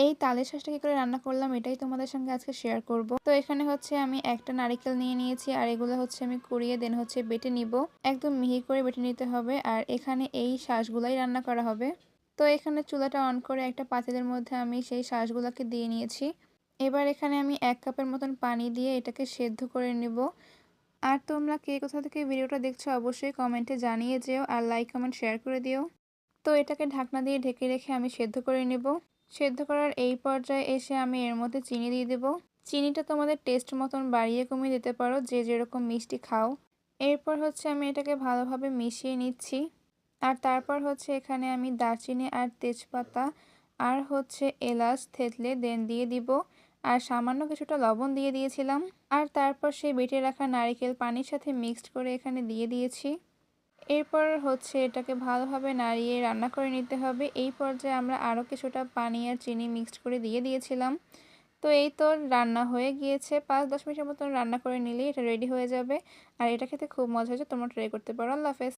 এই তালের শাঁসটা কি করে রান্না করলাম এটাই তোমাদের সঙ্গে আজকে শেয়ার করব। তো এখানে হচ্ছে আমি একটা নারিকেল নিয়ে নিয়েছি আর এগুলো হচ্ছে আমি কুড়িয়ে দেন হচ্ছে বেটে নিব। একদম মিহি করে বেটে নিতে হবে আর এখানে এই শাঁসগুলাই রান্না করা হবে। তো এখানে চুলাটা অন করে একটা পাতিলের মধ্যে আমি সেই শাঁসগুলোকে দিয়ে নিয়েছি। এবার এখানে আমি 1 কাপের মতন পানি দিয়ে এটাকে সেদ্ধ করে নেব। আর তোমরা কে কোথা থেকে ভিডিওটা দেখছো অবশ্যই কমেন্টে জানিয়ে যেও আর লাইক কমেন্ট শেয়ার করে দিও। তো এটাকে ঢাকনা দিয়ে ঢেকে রেখে আমি সেদ্ধ করে নেব। সেদ্ধ করার এই পর্যায়ে এসে আমি এর মধ্যে চিনি দিয়ে দেব। চিনিটা তোমাদের টেস্ট মতন বাড়িয়ে কমিয়ে দিতে পারো, যে যেরকম মিষ্টি খাও। এরপর হচ্ছে আমি এটাকে ভালোভাবে মিশিয়ে নিচ্ছি। আর তারপর হচ্ছে এখানে আমি দারচিনি আর তেজপাতা আর হচ্ছে এলাচ থেতলে দেন দিয়ে দিব। আর সামান্য কিছুটা লবণ দিয়ে দিয়েছিলাম। আর তারপর সেই বেটে রাখা নারকেল পানির সাথে মিক্সড করে এখানে দিয়ে দিয়েছি। এরপর হচ্ছে এটাকে ভালোভাবে নাড়িয়ে রান্না করে নিতে হবে। এই পর্যায়ে আমরা আরও কিছুটা পানি আর চিনি মিক্সড করে দিয়ে দিয়েছিলাম। তো এই তো রান্না হয়ে গিয়েছে। 5-10 মিনিটের মতন রান্না করে নিলেই এটা রেডি হয়ে যাবে। আর এটা খেতে খুব মজা হয়েছে, তোমরা ট্রাই করতে পারো। আল্লাহ হাফেজ।